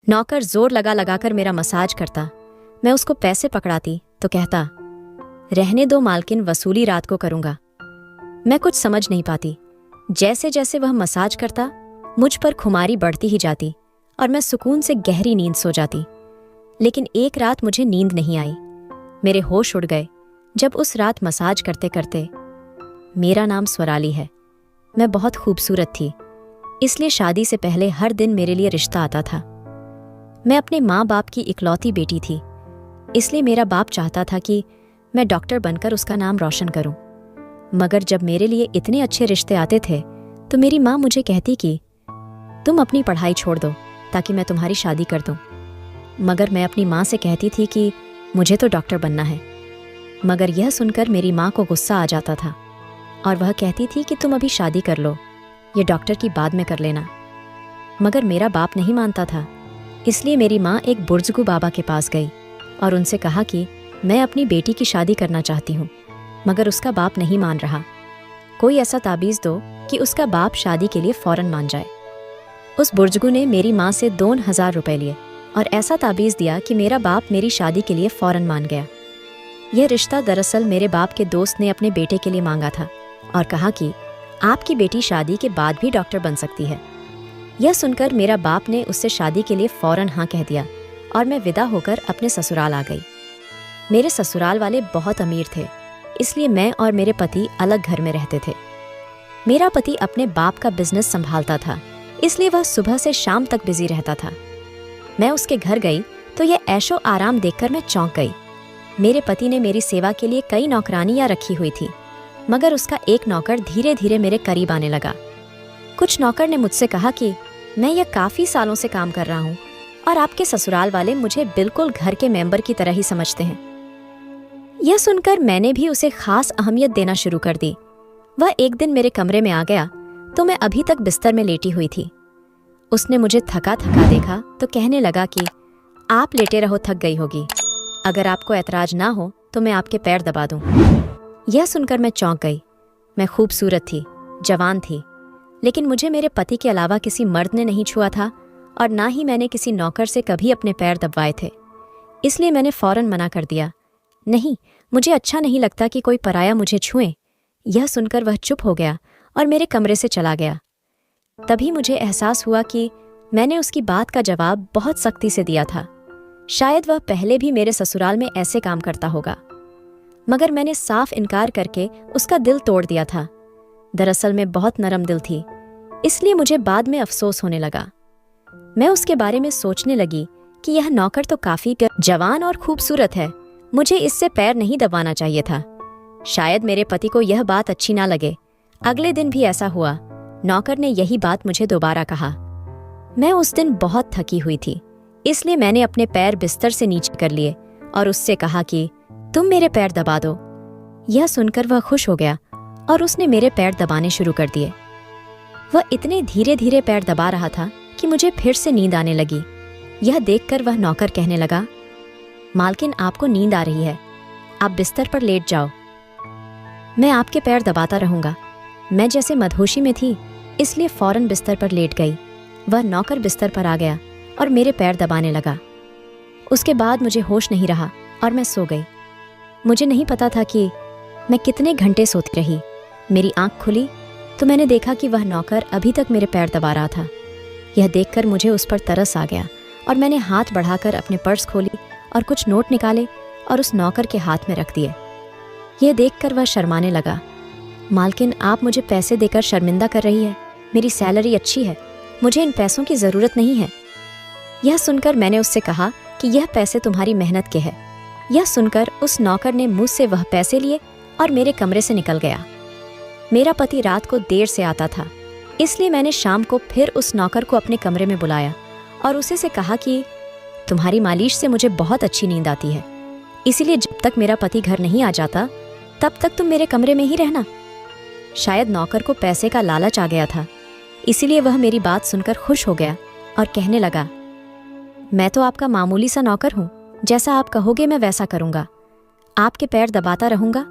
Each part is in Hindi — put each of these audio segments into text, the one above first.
नौकर जोर लगा लगा कर मेरा मसाज करता। मैं उसको पैसे पकड़ाती तो कहता, रहने दो मालकिन, वसूली रात को करूंगा। मैं कुछ समझ नहीं पाती। जैसे जैसे वह मसाज करता मुझ पर खुमारी बढ़ती ही जाती और मैं सुकून से गहरी नींद सो जाती। लेकिन एक रात मुझे नींद नहीं आई। मेरे होश उड़ गए जब उस रात मसाज करते करते, मेरा नाम स्वराली है, मैं बहुत खूबसूरत थी, इसलिए शादी से पहले हर दिन मेरे लिए रिश्ता आता था। मैं अपने माँ बाप की इकलौती बेटी थी, इसलिए मेरा बाप चाहता था कि मैं डॉक्टर बनकर उसका नाम रोशन करूं। मगर जब मेरे लिए इतने अच्छे रिश्ते आते थे तो मेरी माँ मुझे कहती कि तुम अपनी पढ़ाई छोड़ दो ताकि मैं तुम्हारी शादी कर दूं। मगर मैं अपनी माँ से कहती थी कि मुझे तो डॉक्टर बनना है। मगर यह सुनकर मेरी माँ को गुस्सा आ जाता था और वह कहती थी कि तुम अभी शादी कर लो, ये डॉक्टर की बाद में कर लेना। मगर मेरा बाप नहीं मानता था, इसलिए मेरी माँ एक बुर्जुर्ग बाबा के पास गई और उनसे कहा कि मैं अपनी बेटी की शादी करना चाहती हूँ। मगर उसका बाप नहीं मान रहा। कोई ऐसा ताबीज़ दो कि उसका बाप शादी के लिए फ़ौरन मान जाए। उस बुर्जुर्ग ने मेरी माँ से 2000 रुपये लिए और ऐसा ताबीज़ दिया कि मेरा बाप मेरी शादी के लिए फ़ौरन मान गया। यह रिश्ता दरअसल मेरे बाप के दोस्त ने अपने बेटे के लिए मांगा था और कहा कि आपकी बेटी शादी के बाद भी डॉक्टर बन सकती है। यह सुनकर मेरा बाप ने उससे शादी के लिए फ़ौरन हाँ कह दिया और मैं विदा होकर अपने ससुराल आ गई। मेरे ससुराल वाले बहुत अमीर थे, इसलिए मैं और मेरे पति अलग घर में रहते थे। मेरा पति अपने बाप का बिजनेस संभालता था, इसलिए वह सुबह से शाम तक बिजी रहता था। मैं उसके घर गई तो यह ऐशो आराम देखकर मैं चौंक गई। मेरे पति ने मेरी सेवा के लिए कई नौकरानियां रखी हुई थी, मगर उसका एक नौकर धीरे धीरे मेरे करीब आने लगा। कुछ नौकर ने मुझसे कहा कि मैं यह काफ़ी सालों से काम कर रहा हूँ और आपके ससुराल वाले मुझे बिल्कुल घर के मेंबर की तरह ही समझते हैं। यह सुनकर मैंने भी उसे खास अहमियत देना शुरू कर दी। वह एक दिन मेरे कमरे में आ गया तो मैं अभी तक बिस्तर में लेटी हुई थी। उसने मुझे थका थका देखा तो कहने लगा कि आप लेटे रहो, थक गई होगी, अगर आपको ऐतराज ना हो तो मैं आपके पैर दबा दूं। यह सुनकर मैं चौंक गई। मैं खूबसूरत थी, जवान थी, लेकिन मुझे मेरे पति के अलावा किसी मर्द ने नहीं छुआ था और ना ही मैंने किसी नौकर से कभी अपने पैर दबवाए थे। इसलिए मैंने फ़ौरन मना कर दिया, नहीं, मुझे अच्छा नहीं लगता कि कोई पराया मुझे छुए। यह सुनकर वह चुप हो गया और मेरे कमरे से चला गया। तभी मुझे एहसास हुआ कि मैंने उसकी बात का जवाब बहुत सख्ती से दिया था। शायद वह पहले भी मेरे ससुराल में ऐसे काम करता होगा, मगर मैंने साफ इनकार करके उसका दिल तोड़ दिया था। दरअसल मैं बहुत नरम दिल थी, इसलिए मुझे बाद में अफसोस होने लगा। मैं उसके बारे में सोचने लगी कि यह नौकर तो काफ़ी जवान और खूबसूरत है, मुझे इससे पैर नहीं दबाना चाहिए था। शायद मेरे पति को यह बात अच्छी ना लगे। अगले दिन भी ऐसा हुआ। नौकर ने यही बात मुझे दोबारा कहा। मैं उस दिन बहुत थकी हुई थी, इसलिए मैंने अपने पैर बिस्तर से नीचे कर लिए और उससे कहा कि तुम मेरे पैर दबा दो। यह सुनकर वह खुश हो गया और उसने मेरे पैर दबाने शुरू कर दिए। वह इतने धीरे धीरे पैर दबा रहा था कि मुझे फिर से नींद आने लगी। यह देखकर वह नौकर कहने लगा, मालकिन आपको नींद आ रही है, आप बिस्तर पर लेट जाओ, मैं आपके पैर दबाता रहूंगा। मैं जैसे मदहोशी में थी, इसलिए फ़ौरन बिस्तर पर लेट गई। वह नौकर बिस्तर पर आ गया और मेरे पैर दबाने लगा। उसके बाद मुझे होश नहीं रहा और मैं सो गई। मुझे नहीं पता था कि मैं कितने घंटे सोती रही। मेरी आंख खुली तो मैंने देखा कि वह नौकर अभी तक मेरे पैर दबा रहा था। यह देखकर मुझे उस पर तरस आ गया और मैंने हाथ बढ़ाकर अपने पर्स खोली और कुछ नोट निकाले और उस नौकर के हाथ में रख दिए। यह देखकर वह शर्माने लगा। मालकिन, आप मुझे पैसे देकर शर्मिंदा कर रही है, मेरी सैलरी अच्छी है, मुझे इन पैसों की ज़रूरत नहीं है। यह सुनकर मैंने उससे कहा कि यह पैसे तुम्हारी मेहनत के हैं। यह सुनकर उस नौकर ने मुझसे वह पैसे लिए और मेरे कमरे से निकल गया। मेरा पति रात को देर से आता था, इसलिए मैंने शाम को फिर उस नौकर को अपने कमरे में बुलाया और उसे से कहा कि तुम्हारी मालिश से मुझे बहुत अच्छी नींद आती है, इसीलिए जब तक मेरा पति घर नहीं आ जाता तब तक तुम मेरे कमरे में ही रहना। शायद नौकर को पैसे का लालच आ गया था, इसीलिए वह मेरी बात सुनकर खुश हो गया और कहने लगा, मैं तो आपका मामूली सा नौकर हूँ, जैसा आप कहोगे मैं वैसा करूँगा। आपके पैर दबाता रहूँगा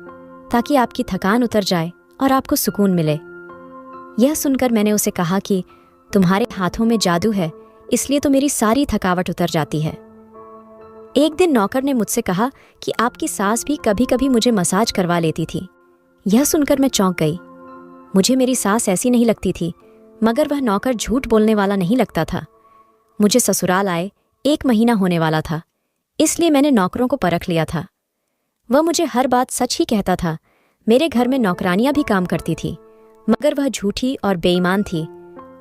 ताकि आपकी थकान उतर जाए और आपको सुकून मिले। यह सुनकर मैंने उसे कहा कि तुम्हारे हाथों में जादू है, इसलिए तो मेरी सारी थकावट उतर जाती है। एक दिन नौकर ने मुझसे कहा कि आपकी सास भी कभी कभी मुझे मसाज करवा लेती थी। यह सुनकर मैं चौंक गई। मुझे मेरी सास ऐसी नहीं लगती थी, मगर वह नौकर झूठ बोलने वाला नहीं लगता था। मुझे ससुराल आए 1 महीना होने वाला था, इसलिए मैंने नौकरों को परख लिया था। वह मुझे हर बात सच ही कहता था। मेरे घर में नौकरानियां भी काम करती थी, मगर वह झूठी और बेईमान थी।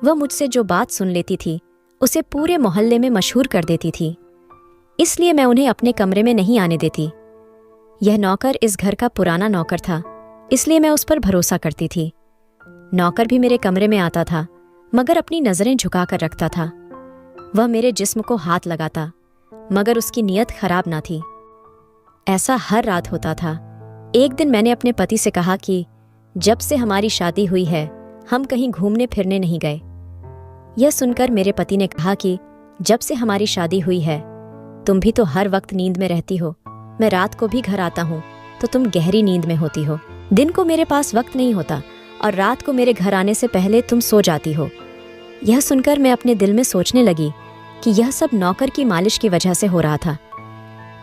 वह मुझसे जो बात सुन लेती थी उसे पूरे मोहल्ले में मशहूर कर देती थी, इसलिए मैं उन्हें अपने कमरे में नहीं आने देती। यह नौकर इस घर का पुराना नौकर था, इसलिए मैं उस पर भरोसा करती थी। नौकर भी मेरे कमरे में आता था, मगर अपनी नजरें झुकाकर रखता था। वह मेरे जिस्म को हाथ लगाता, मगर उसकी नीयत खराब ना थी। ऐसा हर रात होता था। एक दिन मैंने अपने पति से कहा कि जब से हमारी शादी हुई है हम कहीं घूमने फिरने नहीं गए। यह सुनकर मेरे पति ने कहा कि जब से हमारी शादी हुई है तुम भी तो हर वक्त नींद में रहती हो। मैं रात को भी घर आता हूँ तो तुम गहरी नींद में होती हो। दिन को मेरे पास वक्त नहीं होता और रात को मेरे घर आने से पहले तुम सो जाती हो। यह सुनकर मैं अपने दिल में सोचने लगी कि यह सब नौकर की मालिश की वजह से हो रहा था।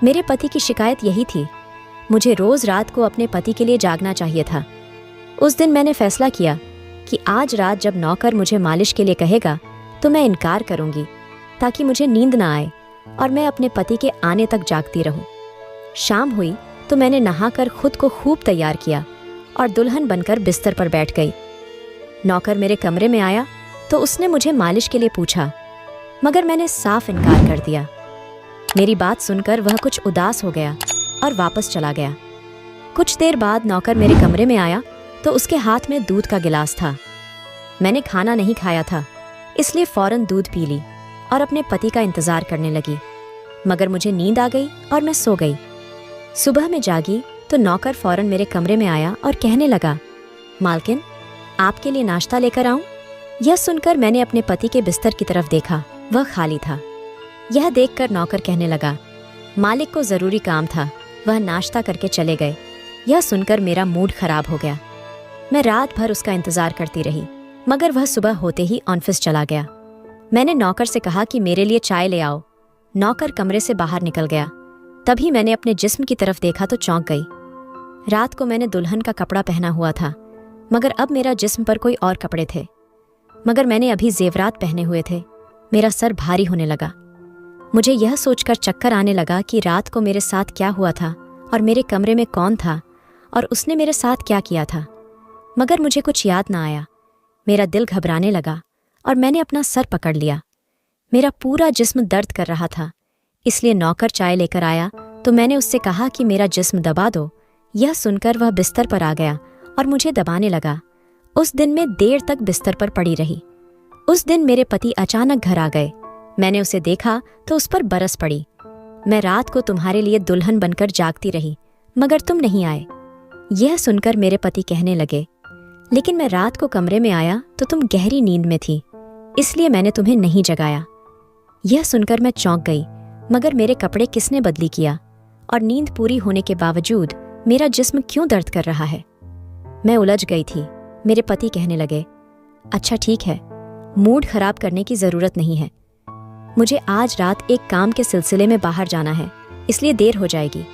मेरे पति की शिकायत यही थी। मुझे रोज रात को अपने पति के लिए जागना चाहिए था। उस दिन मैंने फैसला किया कि आज रात जब नौकर मुझे मालिश के लिए कहेगा तो मैं इनकार करूंगी, ताकि मुझे नींद ना आए और मैं अपने पति के आने तक जागती रहूं। शाम हुई तो मैंने नहाकर खुद को खूब तैयार किया और दुल्हन बनकर बिस्तर पर बैठ गई। नौकर मेरे कमरे में आया तो उसने मुझे मालिश के लिए पूछा, मगर मैंने साफ इनकार कर दिया। मेरी बात सुनकर वह कुछ उदास हो गया और वापस चला गया। कुछ देर बाद नौकर मेरे कमरे में आया तो उसके हाथ में दूध का गिलास था। मैंने खाना नहीं खाया था, इसलिए फौरन दूध पी ली और अपने पति का इंतजार करने लगी, मगर मुझे नींद आ गई और मैं सो गई। सुबह में जागी तो नौकर फौरन मेरे कमरे में आया और कहने लगा, मालकिन आपके लिए नाश्ता लेकर आऊं? यह सुनकर मैंने अपने पति के बिस्तर की तरफ देखा, वह खाली था। यह देखकर नौकर कहने लगा, मालिक को जरूरी काम था, वह नाश्ता करके चले गए। यह सुनकर मेरा मूड खराब हो गया। मैं रात भर उसका इंतजार करती रही, मगर वह सुबह होते ही ऑफिस चला गया। मैंने नौकर से कहा कि मेरे लिए चाय ले आओ। नौकर कमरे से बाहर निकल गया। तभी मैंने अपने जिस्म की तरफ देखा तो चौंक गई। रात को मैंने दुल्हन का कपड़ा पहना हुआ था, मगर अब मेरा जिस्म पर कोई और कपड़े थे। मगर मैंने अभी जेवरात पहने हुए थे। मेरा सर भारी होने लगा। मुझे यह सोचकर चक्कर आने लगा कि रात को मेरे साथ क्या हुआ था और मेरे कमरे में कौन था और उसने मेरे साथ क्या किया था। मगर मुझे कुछ याद ना आया। मेरा दिल घबराने लगा और मैंने अपना सर पकड़ लिया। मेरा पूरा जिस्म दर्द कर रहा था, इसलिए नौकर चाय लेकर आया तो मैंने उससे कहा कि मेरा जिस्म दबा दो। यह सुनकर वह बिस्तर पर आ गया और मुझे दबाने लगा। उस दिन मैं देर तक बिस्तर पर पड़ी रही। उस दिन मेरे पति अचानक घर आ गए। मैंने उसे देखा तो उस पर बरस पड़ी। मैं रात को तुम्हारे लिए दुल्हन बनकर जागती रही, मगर तुम नहीं आए। यह सुनकर मेरे पति कहने लगे, लेकिन मैं रात को कमरे में आया तो तुम गहरी नींद में थी, इसलिए मैंने तुम्हें नहीं जगाया। यह सुनकर मैं चौंक गई, मगर मेरे कपड़े किसने बदली किया और नींद पूरी होने के बावजूद मेरा जिस्म क्यों दर्द कर रहा है? मैं उलझ गई थी। मेरे पति कहने लगे, अच्छा ठीक है, मूड खराब करने की जरूरत नहीं है। मुझे आज रात एक काम के सिलसिले में बाहर जाना है, इसलिए देर हो जाएगी,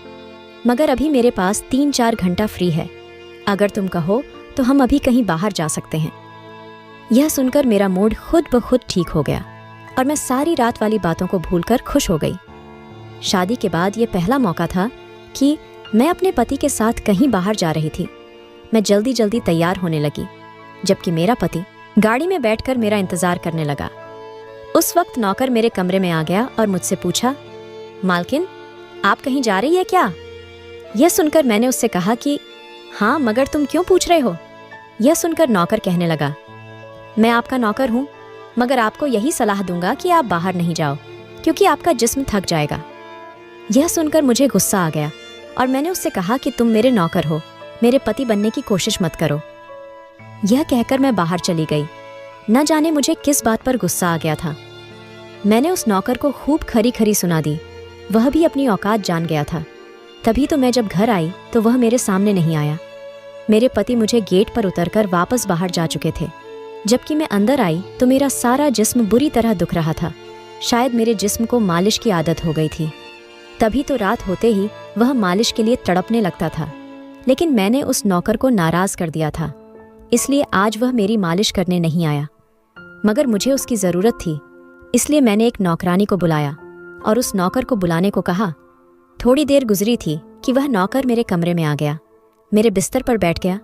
मगर अभी मेरे पास 3-4 घंटा फ्री है। अगर तुम कहो तो हम अभी कहीं बाहर जा सकते हैं। यह सुनकर मेरा मूड खुद ब खुद ठीक हो गया और मैं सारी रात वाली बातों को भूलकर खुश हो गई। शादी के बाद ये पहला मौका था कि मैं अपने पति के साथ कहीं बाहर जा रही थी। मैं जल्दी जल्दी तैयार होने लगी, जबकि मेरा पति गाड़ी में बैठकर मेरा इंतजार करने लगा। उस वक्त नौकर मेरे कमरे में आ गया और मुझसे पूछा, मालकिन आप कहीं जा रही है क्या? यह सुनकर मैंने उससे कहा कि हाँ, मगर तुम क्यों पूछ रहे हो? यह सुनकर नौकर कहने लगा, मैं आपका नौकर हूँ, मगर आपको यही सलाह दूंगा कि आप बाहर नहीं जाओ, क्योंकि आपका जिस्म थक जाएगा। यह सुनकर मुझे गुस्सा आ गया और मैंने उससे कहा कि तुम मेरे नौकर हो, मेरे पति बनने की कोशिश मत करो। यह कहकर मैं बाहर चली गई। न जाने मुझे किस बात पर गुस्सा आ गया था। मैंने उस नौकर को खूब खरी खरी सुना दी। वह भी अपनी औकात जान गया था। तभी तो मैं जब घर आई तो वह मेरे सामने नहीं आया। मेरे पति मुझे गेट पर उतरकर वापस बाहर जा चुके थे। जबकि मैं अंदर आई तो मेरा सारा जिस्म बुरी तरह दुख रहा था। शायद मेरे जिस्म को मालिश की आदत हो गई थी। तभी तो रात होते ही वह मालिश के लिए तड़पने लगता था। लेकिन मैंने उस नौकर को नाराज कर दिया था, इसलिए आज वह मेरी मालिश करने नहीं आया। मगर मुझे उसकी ज़रूरत थी, इसलिए मैंने एक नौकरानी को बुलाया और उस नौकर को बुलाने को कहा। थोड़ी देर गुजरी थी कि वह नौकर मेरे कमरे में आ गया, मेरे बिस्तर पर बैठ गया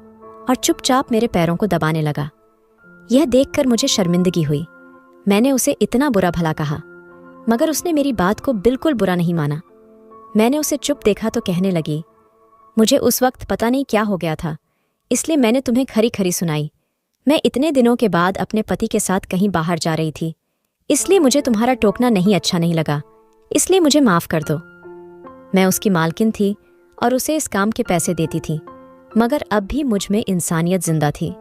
और चुपचाप मेरे पैरों को दबाने लगा। यह देखकर मुझे शर्मिंदगी हुई। मैंने उसे इतना बुरा भला कहा, मगर उसने मेरी बात को बिल्कुल बुरा नहीं माना। मैंने उसे चुप देखा तो कहने लगी, मुझे उस वक्त पता नहीं क्या हो गया था, इसलिए मैंने तुम्हें खरी खरी सुनाई। मैं इतने दिनों के बाद अपने पति के साथ कहीं बाहर जा रही थी, इसलिए मुझे तुम्हारा टोकना नहीं अच्छा नहीं लगा, इसलिए मुझे माफ़ कर दो। मैं उसकी मालकिन थी और उसे इस काम के पैसे देती थी, मगर अब भी मुझ में इंसानियत जिंदा थी,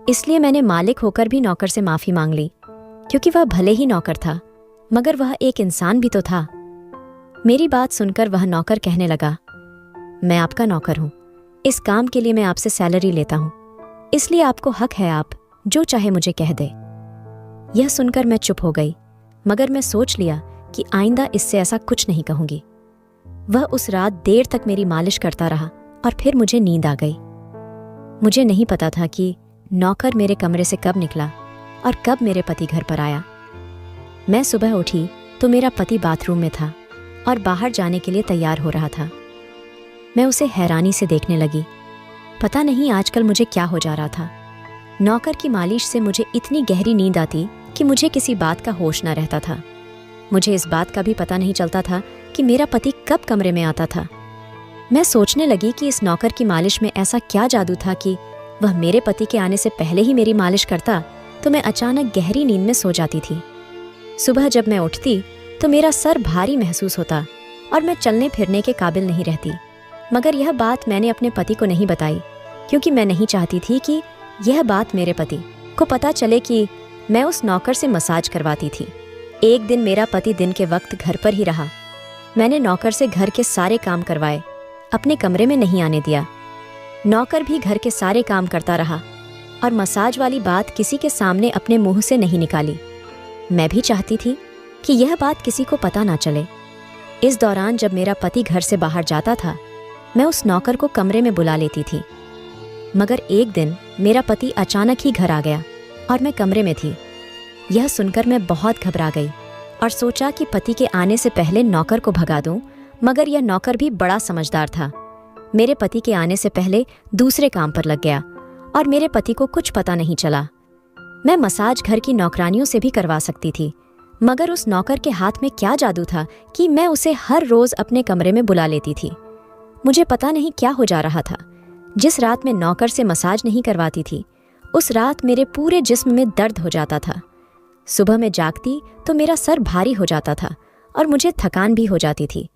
इसलिए मैंने मालिक होकर भी नौकर से माफ़ी मांग ली, क्योंकि वह भले ही नौकर था मगर वह एक इंसान भी तो था। मेरी बात सुनकर वह नौकर कहने लगा, मैं आपका नौकर हूँ, इस काम के लिए मैं आपसे सैलरी लेता हूँ, इसलिए आपको हक है आप जो चाहे मुझे कह दे। यह सुनकर मैं चुप हो गई, मगर मैं सोच लिया कि आइंदा इससे ऐसा कुछ नहीं कहूँगी। वह उस रात देर तक मेरी मालिश करता रहा और फिर मुझे नींद आ गई। मुझे नहीं पता था कि नौकर मेरे कमरे से कब निकला और कब मेरे पति घर पर आया। मैं सुबह उठी तो मेरा पति बाथरूम में था और बाहर जाने के लिए तैयार हो रहा था। मैं उसे हैरानी से देखने लगी। पता नहीं आजकल मुझे क्या हो जा रहा था। नौकर की मालिश से मुझे इतनी गहरी नींद आती कि मुझे किसी बात का होश न रहता था। मुझे इस बात का भी पता नहीं चलता था कि मेरा पति कब कमरे में आता था। मैं सोचने लगी कि इस नौकर की मालिश में ऐसा क्या जादू था कि वह मेरे पति के आने से पहले ही मेरी मालिश करता तो मैं अचानक गहरी नींद में सो जाती थी। सुबह जब मैं उठती तो मेरा सर भारी महसूस होता और मैं चलने फिरने के काबिल नहीं रहती। मगर यह बात मैंने अपने पति को नहीं बताई, क्योंकि मैं नहीं चाहती थी कि यह बात मेरे पति को पता चले कि मैं उस नौकर से मसाज करवाती थी। एक दिन मेरा पति दिन के वक्त घर पर ही रहा। मैंने नौकर से घर के सारे काम करवाए, अपने कमरे में नहीं आने दिया। नौकर भी घर के सारे काम करता रहा और मसाज वाली बात किसी के सामने अपने मुंह से नहीं निकाली। मैं भी चाहती थी कि यह बात किसी को पता ना चले। इस दौरान जब मेरा पति घर से बाहर जाता था, मैं उस नौकर को कमरे में बुला लेती थी। मगर एक दिन मेरा पति अचानक ही घर आ गया और मैं कमरे में थी। यह सुनकर मैं बहुत घबरा गई और सोचा कि पति के आने से पहले नौकर को भगा दूं, मगर यह नौकर भी बड़ा समझदार था। मेरे पति के आने से पहले दूसरे काम पर लग गया और मेरे पति को कुछ पता नहीं चला। मैं मसाज घर की नौकरानियों से भी करवा सकती थी, मगर उस नौकर के हाथ में क्या जादू था कि मैं उसे हर रोज अपने कमरे में बुला लेती थी। मुझे पता नहीं क्या हो जा रहा था। जिस रात मैं नौकर से मसाज नहीं करवाती थी, उस रात मेरे पूरे जिस्म में दर्द हो जाता था। सुबह में जागती तो मेरा सर भारी हो जाता था और मुझे थकान भी हो जाती थी।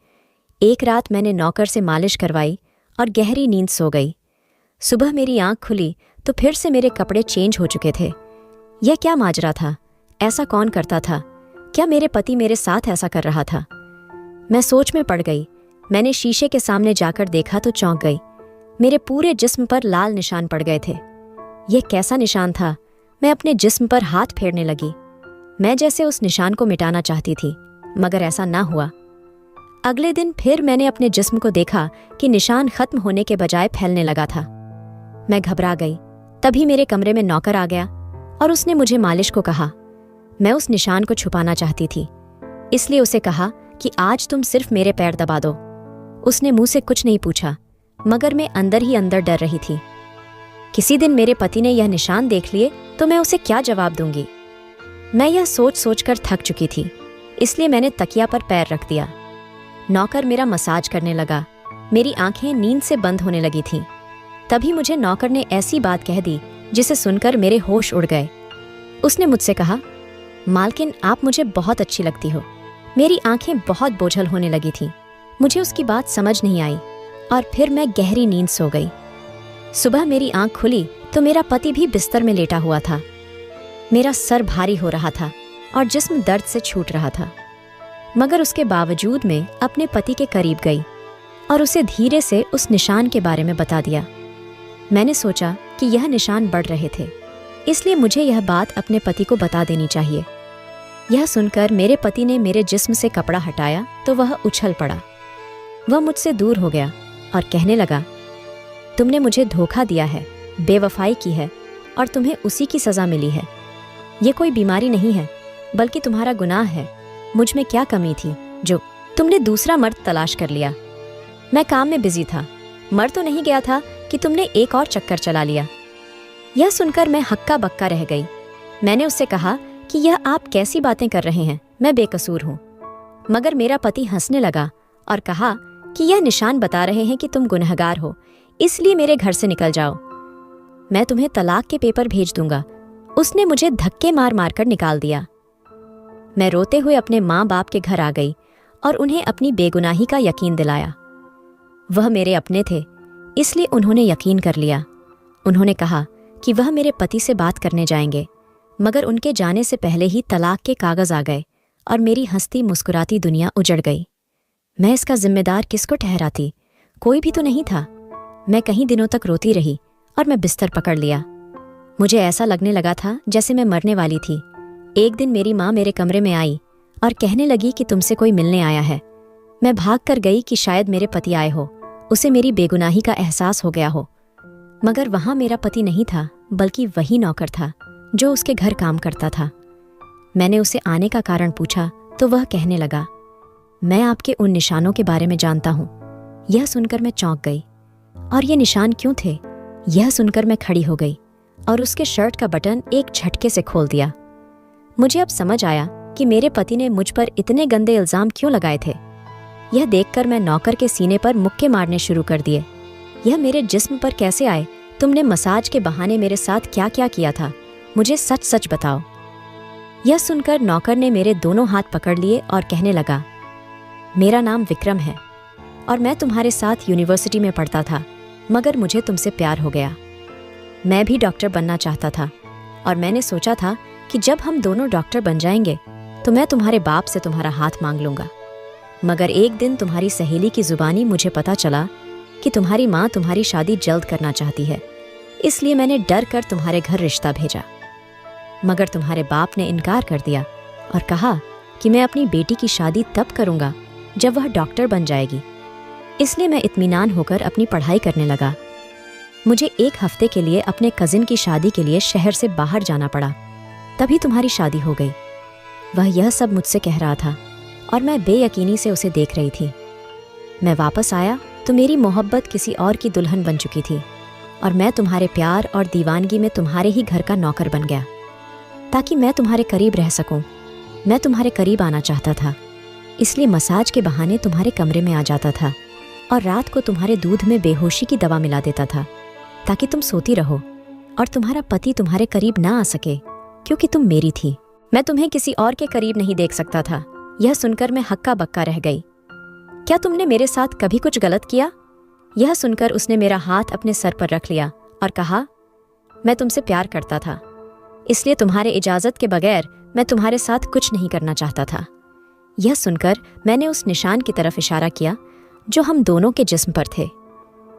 एक रात मैंने नौकर से मालिश करवाई और गहरी नींद सो गई। सुबह मेरी आंख खुली तो फिर से मेरे कपड़े चेंज हो चुके थे। यह क्या माजरा था? ऐसा कौन करता था? क्या मेरे पति मेरे साथ ऐसा कर रहा था? मैं सोच में पड़ गई। मैंने शीशे के सामने जाकर देखा तो चौंक गई। मेरे पूरे जिस्म पर लाल निशान पड़ गए थे। यह कैसा निशान था? मैं अपने जिस्म पर हाथ फेरने लगी। मैं जैसे उस निशान को मिटाना चाहती थी, मगर ऐसा ना हुआ। अगले दिन फिर मैंने अपने जिस्म को देखा कि निशान खत्म होने के बजाय फैलने लगा था। मैं घबरा गई। तभी मेरे कमरे में नौकर आ गया और उसने मुझे मालिश को कहा। मैं उस निशान को छुपाना चाहती थी, इसलिए उसे कहा कि आज तुम सिर्फ मेरे पैर दबा दो। उसने मुंह से कुछ नहीं पूछा, मगर मैं अंदर ही अंदर डर रही थी। किसी दिन मेरे पति ने यह निशान देख लिए तो मैं उसे क्या जवाब दूंगी। मैं यह सोच सोचकर थक चुकी थी, इसलिए मैंने तकिया पर पैर रख दिया। नौकर मेरा मसाज करने लगा। मेरी आंखें नींद से बंद होने लगी थीं। तभी मुझे नौकर ने ऐसी बात कह दी जिसे सुनकर मेरे होश उड़ गए। उसने मुझसे कहा, मालकिन आप मुझे बहुत अच्छी लगती हो। मेरी आंखें बहुत बोझल होने लगी थीं। मुझे उसकी बात समझ नहीं आई और फिर मैं गहरी नींद सो गई। सुबह मेरी आंख खुली तो मेरा पति भी बिस्तर में लेटा हुआ था। मेरा सर भारी हो रहा था और जिस्म दर्द से छूट रहा था, मगर उसके बावजूद मैं अपने पति के करीब गई और उसे धीरे से उस निशान के बारे में बता दिया। मैंने सोचा कि यह निशान बढ़ रहे थे, इसलिए मुझे यह बात अपने पति को बता देनी चाहिए। यह सुनकर मेरे पति ने मेरे जिस्म से कपड़ा हटाया तो वह उछल पड़ा। वह मुझसे दूर हो गया और कहने लगा, तुमने मुझे धोखा दिया है, बेवफाई की है और तुम्हें उसी की सज़ा मिली है। ये कोई बीमारी नहीं है बल्कि तुम्हारा गुनाह है। मुझ में क्या कमी थी जो तुमने दूसरा मर्द तलाश कर लिया? मैं काम में बिजी था, मर तो नहीं गया था कि तुमने एक और चक्कर चला लिया। यह सुनकर मैं हक्का बक्का रह गई। मैंने उससे कहा कि यह आप कैसी बातें कर रहे हैं, मैं बेकसूर हूँ। मगर मेरा पति हंसने लगा और कहा कि यह निशान बता रहे हैं कि तुम गुनहगार हो, इसलिए मेरे घर से निकल जाओ। मैं तुम्हें तलाक के पेपर भेज दूंगा। उसने मुझे धक्के मार मार कर निकाल दिया। मैं रोते हुए अपने माँ बाप के घर आ गई और उन्हें अपनी बेगुनाही का यकीन दिलाया। वह मेरे अपने थे, इसलिए उन्होंने यकीन कर लिया। उन्होंने कहा कि वह मेरे पति से बात करने जाएंगे, मगर उनके जाने से पहले ही तलाक के कागज आ गए और मेरी हंसती मुस्कुराती दुनिया उजड़ गई। मैं इसका जिम्मेदार किसको ठहराती? कोई भी तो नहीं था। मैं कई दिनों तक रोती रही और मैं बिस्तर पकड़ लिया। मुझे ऐसा लगने लगा था जैसे मैं मरने वाली थी। एक दिन मेरी माँ मेरे कमरे में आई और कहने लगी कि तुमसे कोई मिलने आया है। मैं भाग कर गई कि शायद मेरे पति आए हो, उसे मेरी बेगुनाही का एहसास हो गया हो। मगर वहाँ मेरा पति नहीं था, बल्कि वही नौकर था जो उसके घर काम करता था। मैंने उसे आने का कारण पूछा तो वह कहने लगा, मैं आपके उन निशानों के बारे में जानता हूँ। यह सुनकर मैं चौंक गई। और ये निशान क्यों थे? यह सुनकर मैं खड़ी हो गई और उसके शर्ट का बटन एक झटके से खोल दिया। मुझे अब समझ आया कि मेरे पति ने मुझ पर इतने गंदे इल्जाम क्यों लगाए थे। यह देखकर मैं नौकर के सीने पर मुक्के मारने शुरू कर दिए। यह मेरे जिस्म पर कैसे आए? तुमने मसाज के बहाने मेरे साथ क्या क्या किया था? मुझे सच सच बताओ। यह सुनकर नौकर ने मेरे दोनों हाथ पकड़ लिए और कहने लगा, मेरा नाम विक्रम है और मैं तुम्हारे साथ यूनिवर्सिटी में पढ़ता था, मगर मुझे तुमसे प्यार हो गया। मैं भी डॉक्टर बनना चाहता था और मैंने सोचा था कि जब हम दोनों डॉक्टर बन जाएंगे तो मैं तुम्हारे बाप से तुम्हारा हाथ मांग लूंगा। मगर एक दिन तुम्हारी सहेली की जुबानी मुझे पता चला कि तुम्हारी माँ तुम्हारी शादी जल्द करना चाहती है, इसलिए मैंने डर कर तुम्हारे घर रिश्ता भेजा। मगर तुम्हारे बाप ने इनकार कर दिया और कहा कि मैं अपनी बेटी की शादी तब करूंगा जब वह डॉक्टर बन जाएगी। इसलिए मैं इत्मीनान होकर अपनी पढ़ाई करने लगा। मुझे एक हफ्ते के लिए अपने कजिन की शादी के लिए शहर से बाहर जाना पड़ा, तभी तुम्हारी शादी हो गई। वह यह सब मुझसे कह रहा था और मैं बेयकीनी से उसे देख रही थी। मैं वापस आया तो मेरी मोहब्बत किसी और की दुल्हन बन चुकी थी और मैं तुम्हारे प्यार और दीवानगी में तुम्हारे ही घर का नौकर बन गया, ताकि मैं तुम्हारे करीब रह सकूं। मैं तुम्हारे करीब आना चाहता था, इसलिए मसाज के बहाने तुम्हारे कमरे में आ जाता था और रात को तुम्हारे दूध में बेहोशी की दवा मिला देता था, ताकि तुम सोती रहो और तुम्हारा पति तुम्हारे करीब ना आ सके, क्योंकि तुम मेरी थी। मैं तुम्हें किसी और के करीब नहीं देख सकता था। यह सुनकर मैं हक्का बक्का रह गई। क्या तुमने मेरे साथ कभी कुछ गलत किया? यह सुनकर उसने मेरा हाथ अपने सर पर रख लिया और कहा, मैं तुमसे प्यार करता था, इसलिए तुम्हारे इजाजत के बगैर मैं तुम्हारे साथ कुछ नहीं करना चाहता था। यह सुनकर मैंने उस निशान की तरफ इशारा किया जो हम दोनों के जिस्म पर थे।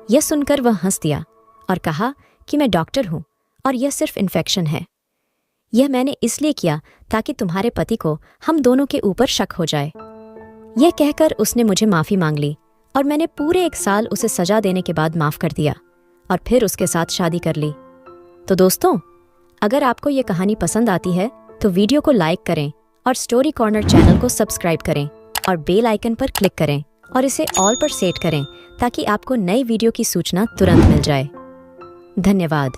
यह सुनकर वह हंस दिया और कहा कि मैं डॉक्टर हूं और यह सिर्फ इन्फेक्शन है। यह मैंने इसलिए किया ताकि तुम्हारे पति को हम दोनों के ऊपर शक हो जाए। यह कहकर उसने मुझे माफ़ी मांग ली और मैंने पूरे 1 साल उसे सजा देने के बाद माफ़ कर दिया और फिर उसके साथ शादी कर ली। तो दोस्तों, अगर आपको ये कहानी पसंद आती है तो वीडियो को लाइक करें और स्टोरी कॉर्नर चैनल को सब्सक्राइब करें और बेल आइकन पर क्लिक करें और इसे ऑल पर सेट करें ताकि आपको नई वीडियो की सूचना तुरंत मिल जाए। धन्यवाद।